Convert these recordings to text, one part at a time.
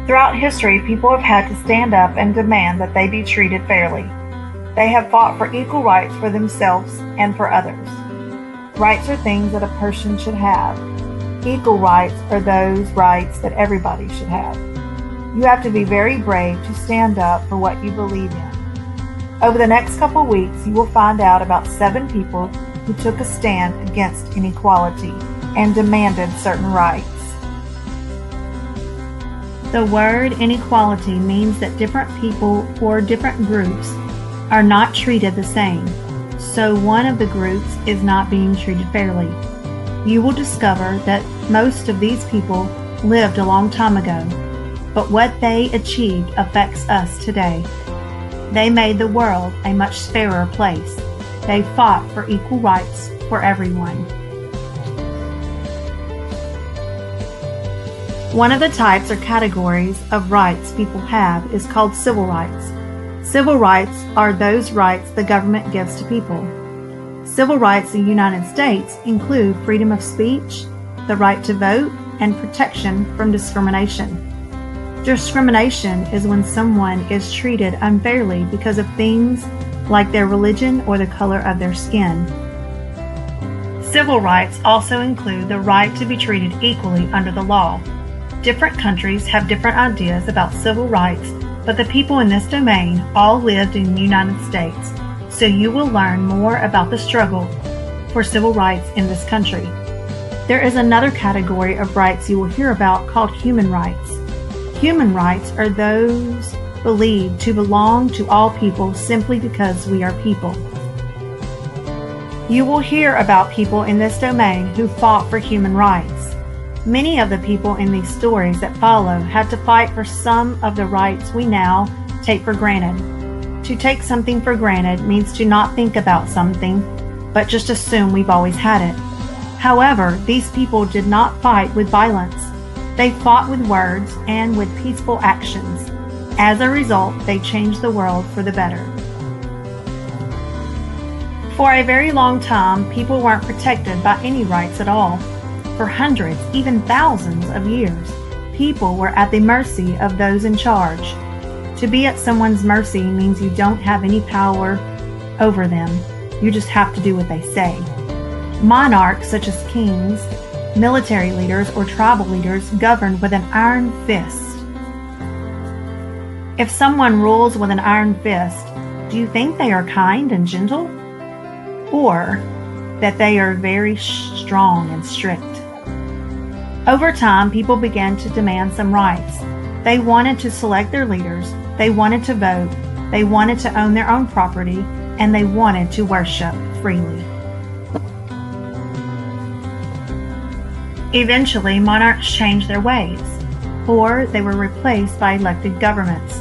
Throughout history, people have had to stand up and demand that they be treated fairly. They have fought for equal rights for themselves and for others. Rights are things that a person should have. Equal rights are those rights that everybody should have. You have to be very brave to stand up for what you believe in. Over the next couple weeks, you will find out about 7 people who took a stand against inequality and demanded certain rights. The word inequality means that different people or different groups are not treated the same, so one of the groups is not being treated fairly. You will discover that most of these people lived a long time ago, but what they achieved affects us today. They made the world a much fairer place. They fought for equal rights for everyone. One of the types or categories of rights people have is called civil rights. Civil rights are those rights the government gives to people. Civil rights in the United States include freedom of speech, the right to vote, and protection from discrimination. Discrimination is when someone is treated unfairly because of things like their religion or the color of their skin. Civil rights also include the right to be treated equally under the law. Different countries have different ideas about civil rights, but the people in this domain all lived in the United States, so you will learn more about the struggle for civil rights in this country. There is another category of rights you will hear about called human rights. Human rights are those believed to belong to all people simply because we are people. You will hear about people in this domain who fought for human rights. Many of the people in these stories that follow had to fight for some of the rights we now take for granted. To take something for granted means to not think about something, but just assume we've always had it. However, these people did not fight with violence. They fought with words and with peaceful actions. As a result, they changed the world for the better. For a very long time, people weren't protected by any rights at all. For hundreds, even thousands of years, people were at the mercy of those in charge. To be at someone's mercy means you don't have any power over them. You just have to do what they say. Monarchs, such as kings, military leaders, or tribal leaders, governed with an iron fist. If someone rules with an iron fist, do you think they are kind and gentle? Or that they are very strong and strict? Over time, people began to demand some rights. They wanted to select their leaders, they wanted to vote, they wanted to own their own property, and they wanted to worship freely. Eventually, monarchs changed their ways, or they were replaced by elected governments.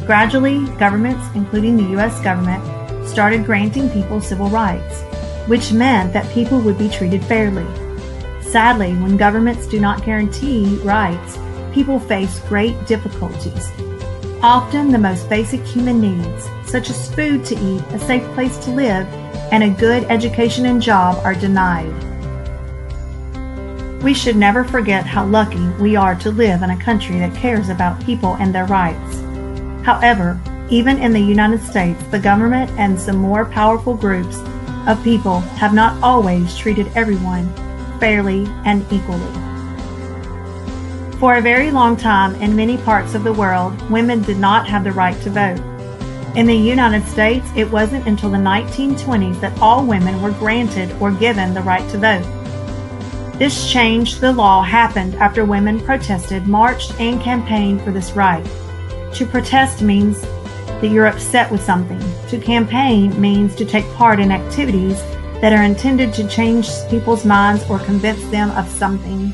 Gradually, governments, including the U.S. government, started granting people civil rights, which meant that people would be treated fairly. Sadly, when governments do not guarantee rights, people face great difficulties. Often the most basic human needs, such as food to eat, a safe place to live, and a good education and job, are denied. We should never forget how lucky we are to live in a country that cares about people and their rights. However, even in the United States, the government and some more powerful groups of people have not always treated everyone fairly and equally. For a very long time, in many parts of the world, women did not have the right to vote. In the United States, it wasn't until the 1920s that all women were granted or given the right to vote. This change to the law happened after women protested, marched, and campaigned for this right. To protest means that you're upset with something. To campaign means to take part in activities that are intended to change people's minds or convince them of something.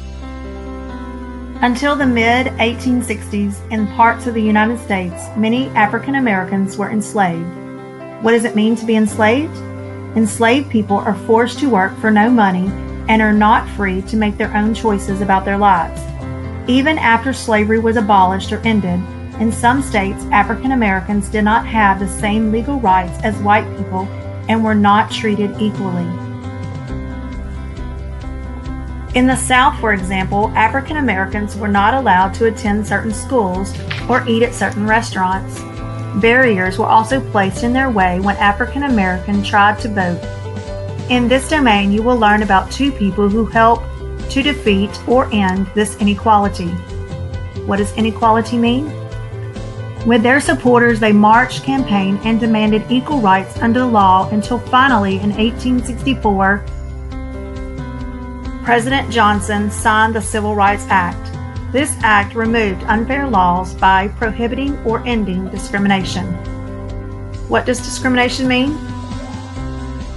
Until the mid-1860s, in parts of the United States, many African Americans were enslaved. What does it mean to be enslaved? Enslaved people are forced to work for no money and are not free to make their own choices about their lives. Even after slavery was abolished or ended, in some states, African Americans did not have the same legal rights as white people and were not treated equally. In the South, for example, African Americans were not allowed to attend certain schools or eat at certain restaurants. Barriers were also placed in their way when African Americans tried to vote. In this domain, you will learn about two people who helped to defeat or end this inequality. What does inequality mean? With their supporters, they marched, campaigned, and demanded equal rights under the law until finally, in 1864, President Johnson signed the Civil Rights Act. This act removed unfair laws by prohibiting or ending discrimination. What does discrimination mean?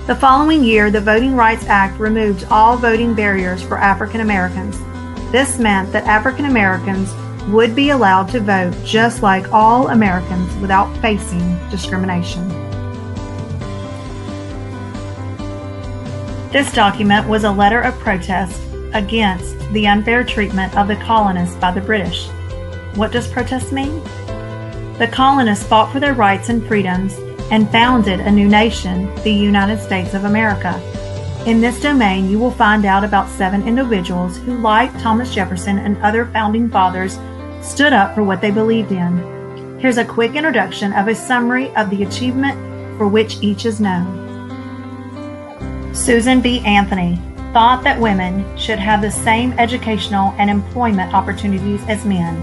The following year, the Voting Rights Act removed all voting barriers for African Americans. This meant that African Americans would be allowed to vote just like all Americans without facing discrimination. This document was a letter of protest against the unfair treatment of the colonists by the British. What does protest mean? The colonists fought for their rights and freedoms and founded a new nation, the United States of America. In this domain, you will find out about 7 individuals who, like Thomas Jefferson and other founding fathers, stood up for what they believed in. Here's a quick introduction of a summary of the achievement for which each is known. Susan B. Anthony thought that women should have the same educational and employment opportunities as men.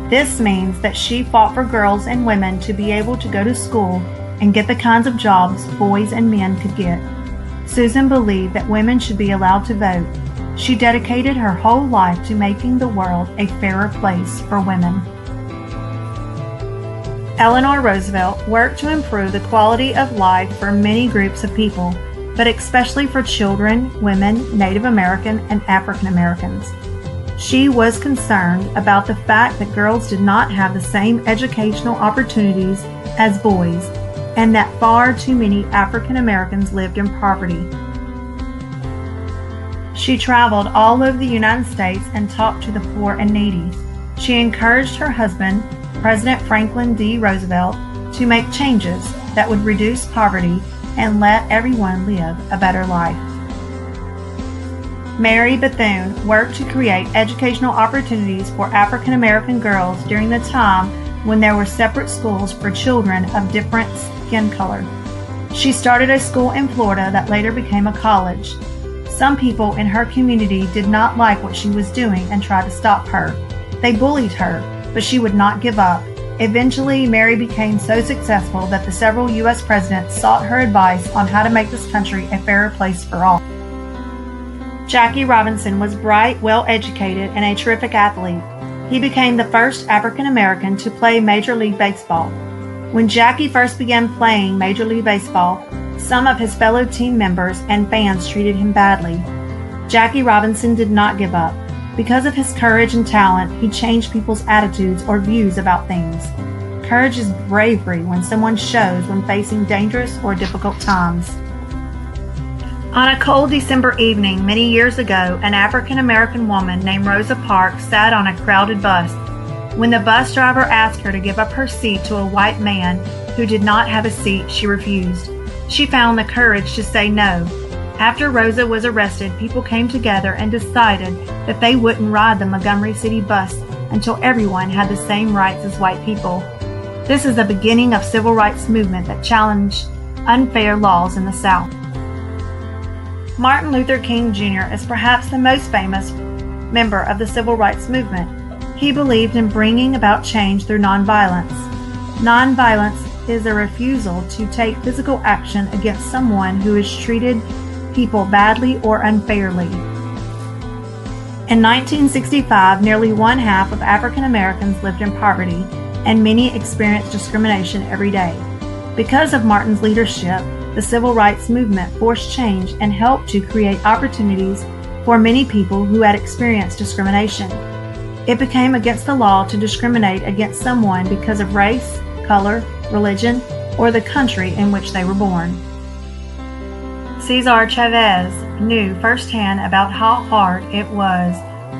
This means that she fought for girls and women to be able to go to school and get the kinds of jobs boys and men could get. Susan believed that women should be allowed to vote. She dedicated her whole life to making the world a fairer place for women. Eleanor Roosevelt worked to improve the quality of life for many groups of people, but especially for children, women, Native American, and African Americans. She was concerned about the fact that girls did not have the same educational opportunities as boys, and that far too many African Americans lived in poverty. She traveled all over the United States and talked to the poor and needy. She encouraged her husband, President Franklin D. Roosevelt, to make changes that would reduce poverty and let everyone live a better life. Mary Bethune worked to create educational opportunities for African American girls during the time when there were separate schools for children of different skin color. She started a school in Florida that later became a college. Some people in her community did not like what she was doing and tried to stop her. They bullied her, but she would not give up. Eventually, Mary became so successful that the several U.S. presidents sought her advice on how to make this country a fairer place for all. Jackie Robinson was bright, well-educated, and a terrific athlete. He became the first African American to play Major League Baseball. When Jackie first began playing Major League Baseball, some of his fellow team members and fans treated him badly. Jackie Robinson did not give up. Because of his courage and talent, he changed people's attitudes or views about things. Courage is bravery when someone shows when facing dangerous or difficult times. On a cold December evening many years ago, an African American woman named Rosa Parks sat on a crowded bus. When the bus driver asked her to give up her seat to a white man who did not have a seat, she refused. She found the courage to say no. After Rosa was arrested, people came together and decided that they wouldn't ride the Montgomery City bus until everyone had the same rights as white people. This is the beginning of civil rights movement that challenged unfair laws in the South. Martin Luther King Jr. is perhaps the most famous member of the civil rights movement. He believed in bringing about change through nonviolence. Nonviolence is a refusal to take physical action against someone who has treated people badly or unfairly. In 1965, nearly one-half of African Americans lived in poverty, and many experienced discrimination every day. Because of Martin's leadership, the civil rights movement forced change and helped to create opportunities for many people who had experienced discrimination. It became against the law to discriminate against someone because of race, color, religion, or the country in which they were born. Cesar Chavez knew firsthand about how hard it was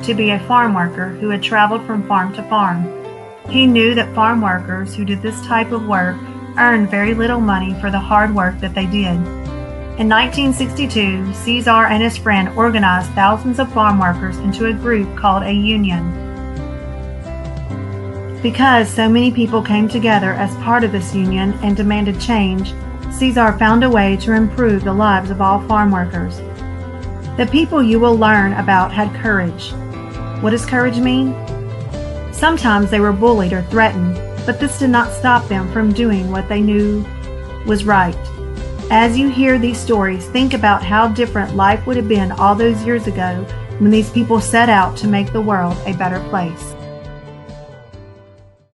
to be a farm worker who had traveled from farm to farm. He knew that farm workers who did this type of work earned very little money for the hard work that they did. In 1962, Caesar and his friend organized thousands of farm workers into a group called a union. Because so many people came together as part of this union and demanded change, Caesar found a way to improve the lives of all farm workers. The people you will learn about had courage. What does courage mean? Sometimes they were bullied or threatened, but this did not stop them from doing what they knew was right. As you hear these stories, think about how different life would have been all those years ago when these people set out to make the world a better place.